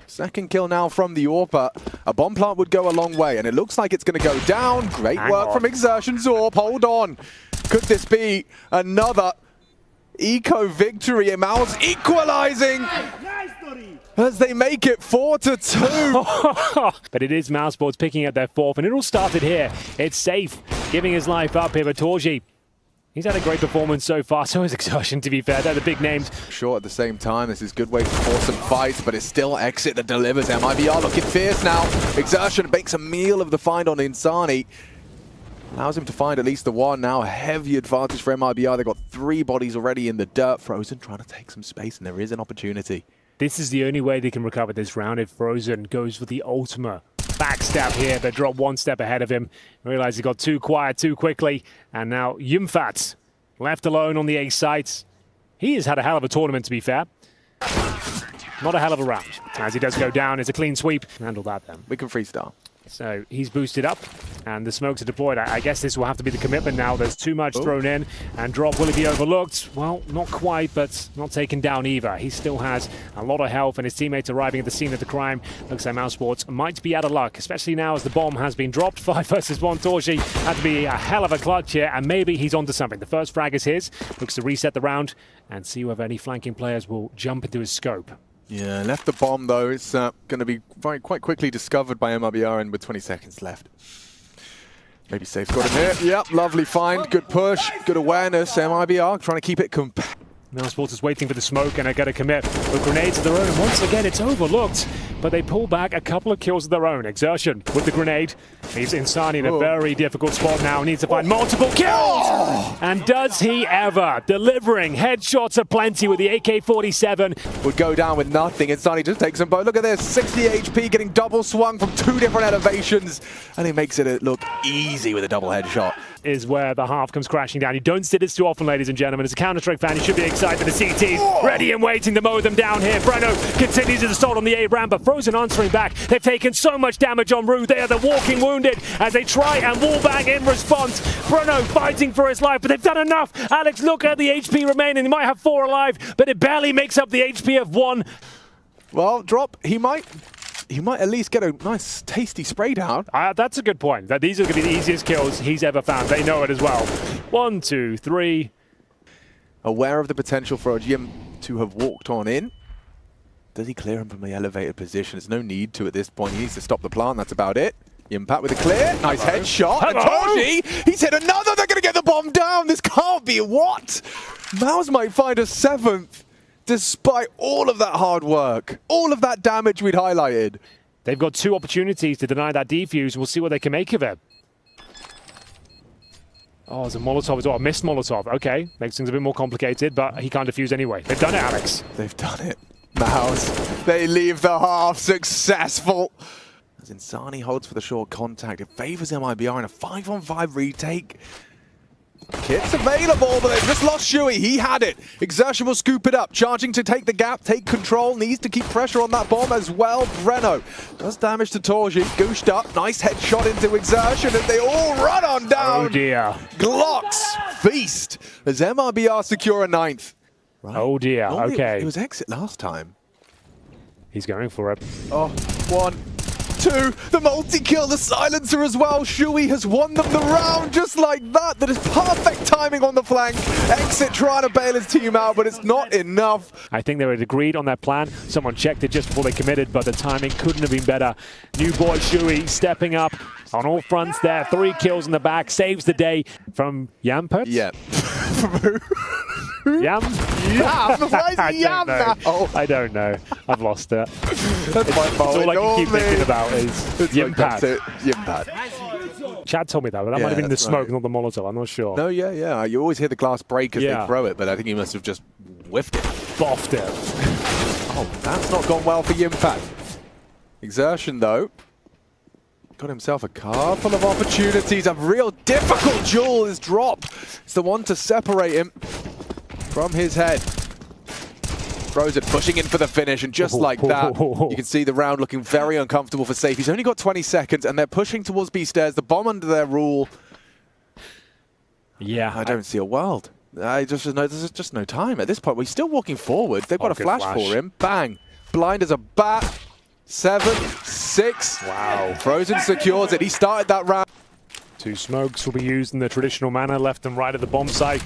Second kill now from the AWPer. A bomb plant would go a long way, and it looks like it's going to go down. Great work from Exertion's AWP. Hold on. Could this be another eco victory? And Mouse equalizing as they make it 4-2. But it is mousesports picking up their 4th, and it all started here. It's safe, giving his life up here, but Torji, he's had a great performance so far. So is Exertion, to be fair. They're the big names. Short at the same time. This is a good way to force some fights, but it's still Exit that delivers. MIBR looking fierce now. Exertion makes a meal of the find on Insani. Allows him to find at least the 1 now. A heavy advantage for MIBR. They've got 3 bodies already in the dirt. Frozen trying to take some space, and there is an opportunity. This is the only way they can recover this round if Frozen goes for the ultimate backstab here. They drop 1 step ahead of him. Realize he got too quiet too quickly. And now Jimfat left alone on the A site. He has had a hell of a tournament, to be fair. Not a hell of a round. As he does go down, it's a clean sweep. Handle that then. We can freestyle. So he's boosted up, and the smokes are deployed. I guess this will have to be the commitment now. There's too much thrown in, and drop, will he be overlooked? Well, not quite, but not taken down either. He still has a lot of health, and his teammates arriving at the scene of the crime. Looks like mousesports might be out of luck, especially now as the bomb has been dropped. 5 versus 1. Torji had to be a hell of a clutch here, and maybe he's onto something. The first frag is his. Looks to reset the round and see whether any flanking players will jump into his scope. Yeah, left the bomb though. It's going to be quite quickly discovered by MIBR, and with 20 seconds left. Maybe safe got him here. Yep, lovely find. Good push, good awareness. MIBR trying to keep it compact. mousesports is waiting for the smoke and are going to commit with grenades of their own. Once again, it's overlooked. but they pull back a couple of kills of their own. Exertion with the grenade. Leaves Insani in a very difficult spot now. Needs to find multiple kills! And does he ever? Delivering headshots aplenty with the AK-47. Would go down with nothing. Insani just takes them both. Look at this, 60 HP getting double swung from 2 different elevations. And he makes it look easy with a double headshot. Is where the half comes crashing down. You don't see this too often, ladies and gentlemen. As a Counter-Strike fan, you should be excited. The CTs ready and waiting to mow them down here. Breno continues his assault on the A-Ram, but Frozen answering back. They've taken so much damage en route. They are the walking wounded as they try and wallbang in response. Breno fighting for his life, but they've done enough. Alex, look at the HP remaining. They might have 4 alive, but it barely makes up the HP of 1. Well, Drop, he might at least get a nice, tasty spray down. That's a good point. That these are going to be the easiest kills he's ever found. They know it as well. 1, 2, 3. Aware of the potential for Jim to have walked on in. Does he clear him from the elevated position? There's no need to at this point. He needs to stop the plant. That's about it. Impact with a clear. Nice headshot. And Torji, he's hit another. They're going to get the bomb down. This can't be what? Mouse might find a 7th. Despite all of that hard work, all of that damage we'd highlighted. They've got 2 opportunities to deny that defuse. We'll see what they can make of it. Oh, it's a Molotov as well. A missed Molotov. Okay, makes things a bit more complicated, but he can't defuse anyway. They've done it, Alex. They've done it. Mouse, they leave the half successful. As Insani holds for the short contact, it favors MIBR in a 5-on-5 retake. Kit's available, but they've just lost Shuey. He had it. Exertion will scoop it up. Charging to take the gap, take control. Needs to keep pressure on that bomb as well. Breno does damage to Torji. Gooshed up. Nice headshot into Exertion, and they all run on down. Oh, dear. Glocks feast as MIBR secure a 9th. Right. Oh, dear. Normally Okay. It was exit last time. He's going for it. Oh, 1, 2, the multi-kill, the silencer as well. Shuey has won them the round just like that. That is perfect timing on the flank. Exit trying to bail his team out, but it's not enough. I think they were agreed on that plan. Someone checked it just before they committed, but the timing couldn't have been better. New boy Shuey stepping up on all fronts there. 3 kills in the back, saves the day from Yampert? Yeah. Yam? Why is he Yam now? I don't know. I've lost it. That's my fault. All I can keep thinking about is Yimpad. Yimpad. Chad told me that, but that might have been the smoke, not the Molotov. I'm not sure. No, yeah. You always hear the glass break as they throw it, but I think he must have just whiffed it. Boffed it. Oh, that's not gone well for Yimpad. Exertion, though. Got himself a couple of opportunities. A real difficult duel is Drop. It's the one to separate him from his head. Frozen pushing in for the finish, and just like that, you can see the round looking very uncomfortable for Safe. He's only got 20 seconds, and they're pushing towards B stairs. The bomb under their rule. Yeah. I don't see a world. There's just no time. At this point, we're still walking forward. They've got a flash for him. Bang. Blind as a bat. 7, 6. Wow. Frozen secures it. He started that round. 2 smokes will be used in the traditional manner, left and right at the bomb site.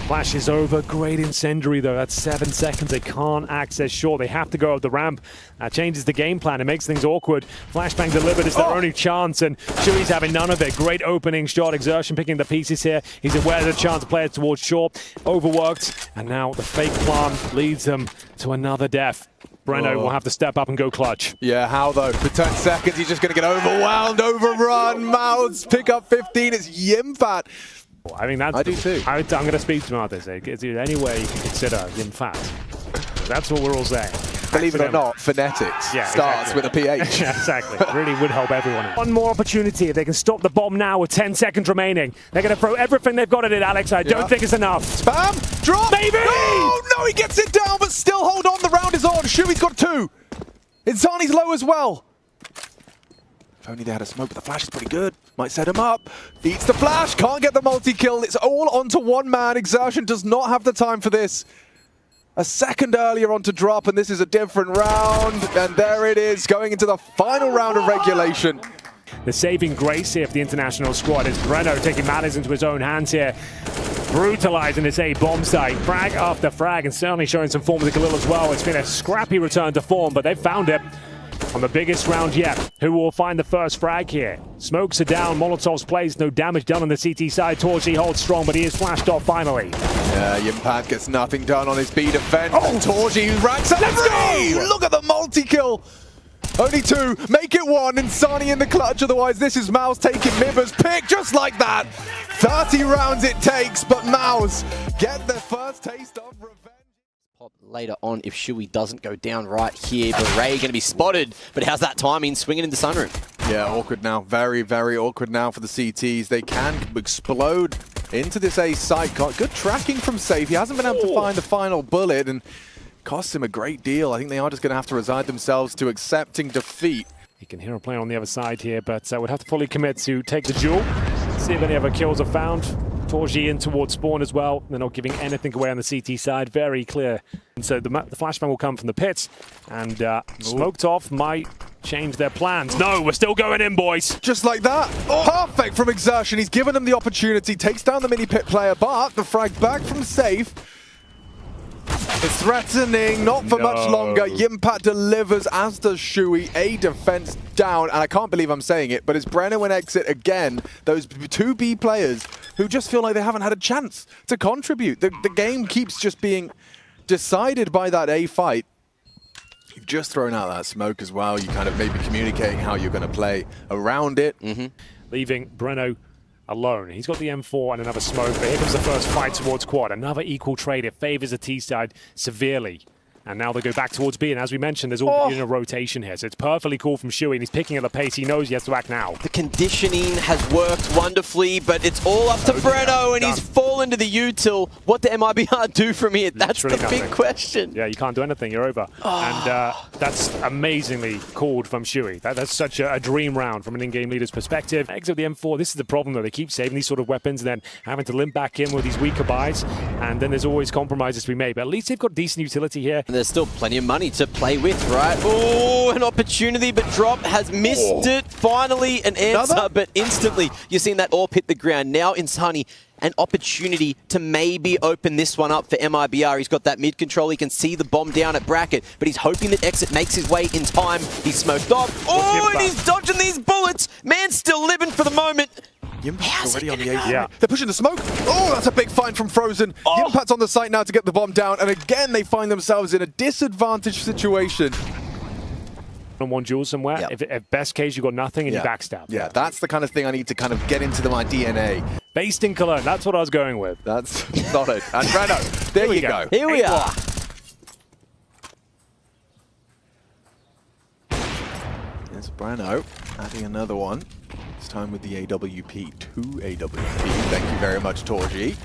Flash is over. Great incendiary, though. That's 7 seconds. They can't access short. They have to go up the ramp. That changes the game plan. It makes things awkward. Flashbang delivered is their only chance, and Shuey's having none of it. Great opening shot. Exertion picking the pieces here. He's aware of the chance to play it towards short. Overworked, and now the fake plan leads them to another death. Breno will have to step up and go clutch. Yeah, how though? For 10 seconds, he's just going to get overwhelmed, overrun. Mouths pick up 15. It's Yimfat. I mean, that's... I do too. I'm going to speak to him about this. Is there any way you can consider Yimfat? That's what we're all saying. Believe it or not, phonetics starts with a PH. Yeah, exactly. It really would help everyone. One more opportunity. If they can stop the bomb now with 10 seconds remaining, they're going to throw everything they've got at it, Alex. I don't think it's enough. Spam! Drop! Maybe! No, he gets it down, but still hold on. The round is on. Shuey's got 2. Insani's low as well. If only they had a smoke, but the flash is pretty good. Might set him up. Eats the flash. Can't get the multi-kill. It's all onto one man. Exertion does not have the time for this. A second earlier on to Drop, and this is a different round. And there it is, going into the final round of regulation. The saving grace here for the international squad is Breno taking matters into his own hands here. Brutalizing this A bomb site, frag after frag, and certainly showing some form with the Khalil as well. It's been a scrappy return to form, but they've found it on the biggest round yet. Who will find the first frag here? Smokes are down, Molotov's placed, no damage done on the CT side. Torji holds strong, but he is flashed off finally. Yeah, Yimpat gets nothing done on his B defense. Oh, Torji racks up. Let's go! Look at the multi-kill. Only two, make it one, and Sani in the clutch, otherwise this is Mouse taking MIBR's pick just like that. 30 rounds it takes, but Mouse get their first taste of revenge. Pop later on if Shui doesn't go down right here, but Ray going to be spotted. But how's that timing? Swinging into Sunroom. Yeah, awkward now. Very, very awkward now for the CTs. They can explode into this A site. Got good tracking from Safe. He hasn't been able to find the final bullet and costs him a great deal. I think they are just going to have to resign themselves to accepting defeat. You can hear a play on the other side here, but would have to fully commit to take the duel. See if any other kills are found. Torji in towards spawn as well. They're not giving anything away on the CT side. Very clear. And so the flashbang will come from the pits. And smoked off might change their plans. No, we're still going in, boys. Just like that. Perfect from Exertion. He's given them the opportunity. Takes down the mini pit player, but the frag back from Safe. It's threatening, not for much longer. Yimpat delivers, as does Shui. A defense down, and I can't believe I'm saying it, but it's Breno and Exit again. Those two B players who just feel like they haven't had a chance to contribute. The game keeps just being decided by that A fight. You've just thrown out that smoke as well. You kind of maybe communicating how you're going to play around it. Leaving Breno alone. He's got the M4 and another smoke, but here comes the first fight towards quad. Another equal trade. It favors the T side severely. And now they go back towards B, and as we mentioned, there's all in a rotation here. So it's perfectly cool from Shui, and he's picking at the pace. He knows he has to act now. The conditioning has worked wonderfully, but it's all up to Breno, and he's fallen to the util. What do MIBR do from here? That's the big question. Yeah, you can't do anything. You're over. And that's amazingly called from Shui. That's such a dream round from an in-game leader's perspective. Exit the M4, this is the problem, though. They keep saving these sort of weapons and then having to limp back in with these weaker buys. And then there's always compromises to be made. But at least they've got decent utility here. And there's still plenty of money to play with, right? Oh, an opportunity, but Drop has missed it. Finally, an answer, but instantly you're seeing that AWP hit the ground. Now Insani, an opportunity to maybe open this one up for MIBR. He's got that mid control. He can see the bomb down at bracket, but he's hoping that Exit makes his way in time. He's smoked off. Oh, and he's dodging these bullets. Man's still living for the moment. Yimpat's already on the A. Yeah. They're pushing the smoke. Oh, that's a big find from Frozen. Yimpat's on the site now to get the bomb down, and again they find themselves in a disadvantaged situation. On one duel somewhere. If best case you got nothing and you backstab. Yeah, that's the kind of thing I need to kind of get into my DNA. Based in Cologne, that's what I was going with. That's solid. And Breno, there you go. Here we are. There's Breno adding another one. This time with the AWP, 2 AWP. Thank you very much, Torji.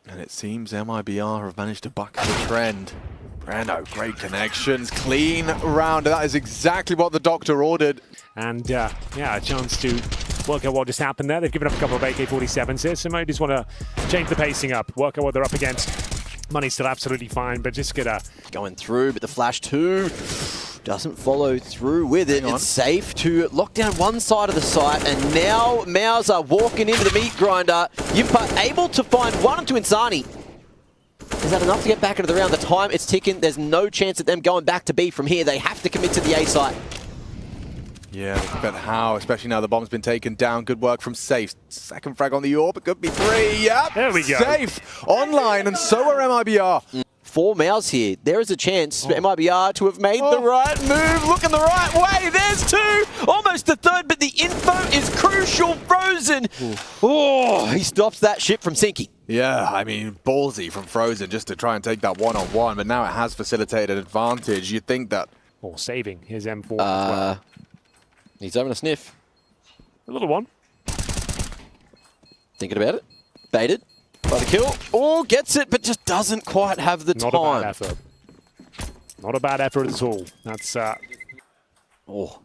And it seems MIBR have managed to buck the trend. Breno, great connections, clean round. That is exactly what the doctor ordered. And yeah, a chance to work out what just happened there. They've given up a couple of AK-47s here, so maybe just want to change the pacing up, work out what they're up against. Money's still absolutely fine, but just gonna... Going through, but the flash 2 doesn't follow through with it. It's safe to lock down one side of the site, and now Mouse are walking into the meat grinder. Yimpa able to find one into Insani. Is that enough to get back into the round? The time it's ticking. There's no chance of them going back to B from here. They have to commit to the A site. Yeah, but how? Especially now the bomb's been taken down. Good work from Safe. Second frag on the AWP. It could be 3. Yep. There we go. Safe online, and so are MIBR. 4 Mouse here. There is a chance for MIBR to have made the right move. Looking the right way. There's 2. Almost the 3rd, but the info is crucial. Frozen. Oh, he stops that ship from sinking. Yeah, I mean, ballsy from Frozen just to try and take that one-on-one, but now it has facilitated advantage. You'd think that... Or saving his M4 as well. He's having a sniff. A little one. Thinking about it. Baited by the kill. Oh, gets it, but just doesn't quite have the time. Not a bad effort. Not a bad effort at all. That's... Oh,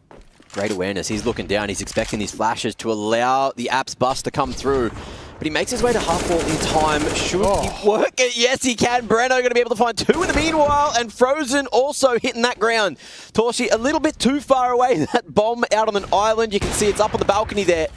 great awareness. He's looking down. He's expecting these flashes to allow the apps bust to come through. But he makes his way to half wall in time. Should he work it? Yes, he can. Breno going to be able to find 2 in the meanwhile. And Frozen also hitting that ground. Torshi a little bit too far away. That bomb out on an island. You can see it's up on the balcony there.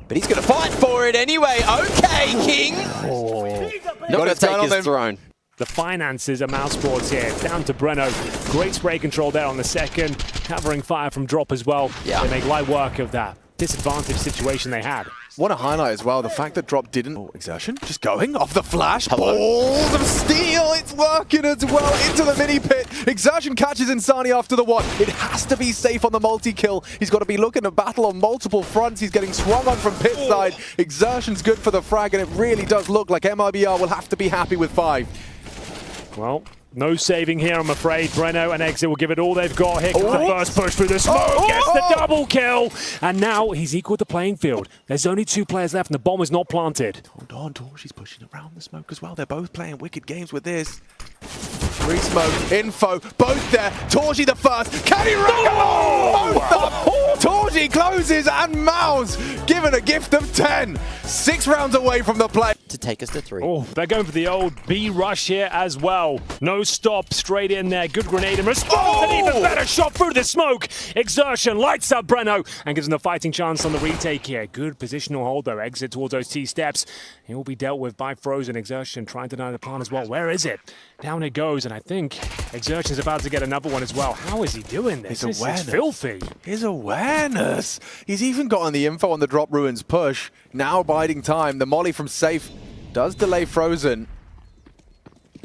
But he's going to fight for it anyway. Okay, King. Not going to take his throne. The finances are mousesports here. Down to Breno. Great spray control there on the second. Covering fire from Drop as well. Yeah. They make light work of that. disadvantaged situation they had. Want to highlight as well the fact that Drop didn't. Oh, Exertion just going off the flash. Balls of steel. It's working as well into the mini pit. Exertion catches Insani after the one. It has to be safe on the multi-kill. He's got to be looking to battle on multiple fronts. He's getting swung on from pit side. Exertion's good for the frag, and it really does look like MIBR will have to be happy with 5. Well, no saving here, I'm afraid. Breno and Exit will give it all they've got. Here comes the first push through the smoke. Gets the double kill. And now he's equaled the playing field. There's only 2 players left and the bomb is not planted. Hold on, Torchi's pushing around the smoke as well. They're both playing wicked games with this. Free smoke, info, both there. Torchi the first. Can he rack both up? Torchi closes and Mouse given a gift of 10. 6 rounds away from the play. To take us to 3. Oh, they're going for the old B rush here as well. No stop, straight in there. Good grenade in response. An even better shot through the smoke. Exertion lights up Breno and gives him the fighting chance on the retake here. Good positional hold though. Exit towards those T steps. He will be dealt with by Frozen. Exertion trying to deny the plan as well. Where is it? Down it goes, and I think Exertion's about to get another one as well. How is he doing this? His awareness. This is filthy. His awareness. He's even gotten the info on the Drop Ruins push. Now biding time. The molly from Safe does delay Frozen.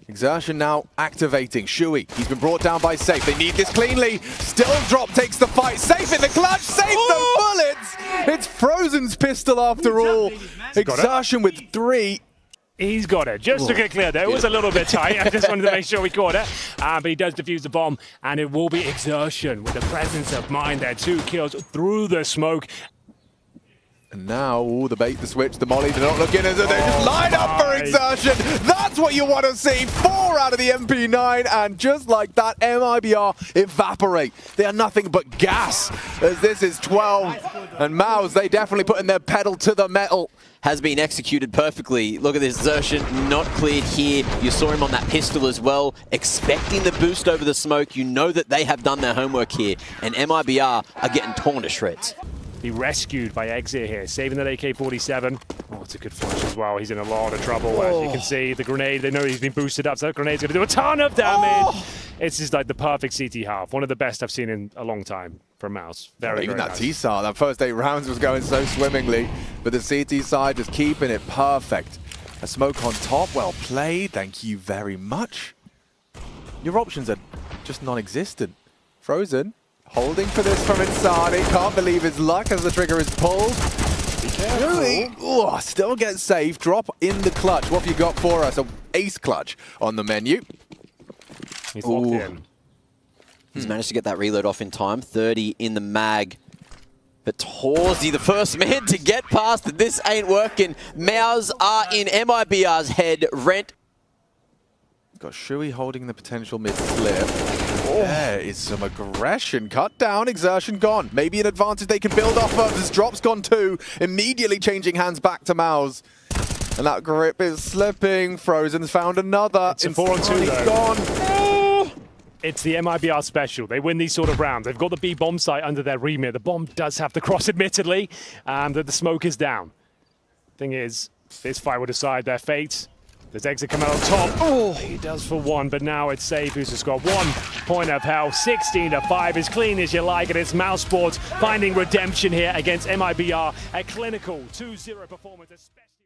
Exertion now activating. Shui, he's been brought down by Safe. They need this cleanly. Still Drop takes the fight. Safe in the clutch. Safe the bullets. It's Frozen's pistol after all. Exertion with 3. He's got it. Just to get clear there, it was a little bit tight. I just wanted to make sure we caught it. But he does defuse the bomb, and it will be Exertion with the presence of mind there. 2 kills through the smoke. And now, the bait, the switch, the molly, they're not looking as if they just line up for Exertion. That's what you want to see. 4 out of the MP9, and just like that, MIBR evaporate. They are nothing but gas, as this is 12. And Mouse, they definitely putting their pedal to the metal. Has been executed perfectly. Look at this, Exertion not cleared here. You saw him on that pistol as well, expecting the boost over the smoke. You know that they have done their homework here, and MIBR are getting torn to shreds. Be rescued by Exit here, saving that AK-47. Oh, it's a good flash as well. He's in a lot of trouble, as you can see. The grenade, they know he's been boosted up, so that grenade's going to do a ton of damage. It's just like the perfect CT half. One of the best I've seen in a long time from Mouse. Very, even very that nice. T-SAR, that first 8 rounds was going so swimmingly, but the CT side just keeping it perfect. A smoke on top, well played, thank you very much. Your options are just non-existent. Frozen, holding for this from Insani, can't believe his luck as the trigger is pulled. Really? Ooh, still gets safe, Drop in the clutch. What have you got for us? An ace clutch on the menu. He's locked in. He's managed to get that reload off in time. 30 in the mag. But Torzy, the first man to get past it. This ain't working. Mouse are in MIBR's head. Rent. Got Shui holding the potential mid-slip. There is some aggression. Cut down, Exertion gone. Maybe an advantage they can build off of. This Drop's gone too. Immediately changing hands back to Mouse. And that grip is slipping. Frozen's found another. It's a 4-on-2 though. Gone. It's the MIBR special. They win these sort of rounds. They've got the B bomb site under their remit. The bomb does have to cross, admittedly, and the smoke is down. Thing is, this fight will decide their fate. Does Exit come out on top? He does for 1, but now it's Safe who's just got 1 point of health. 16-5, as clean as you like it. It's mousesports finding redemption here against MIBR. A clinical 2-0 performance, especially.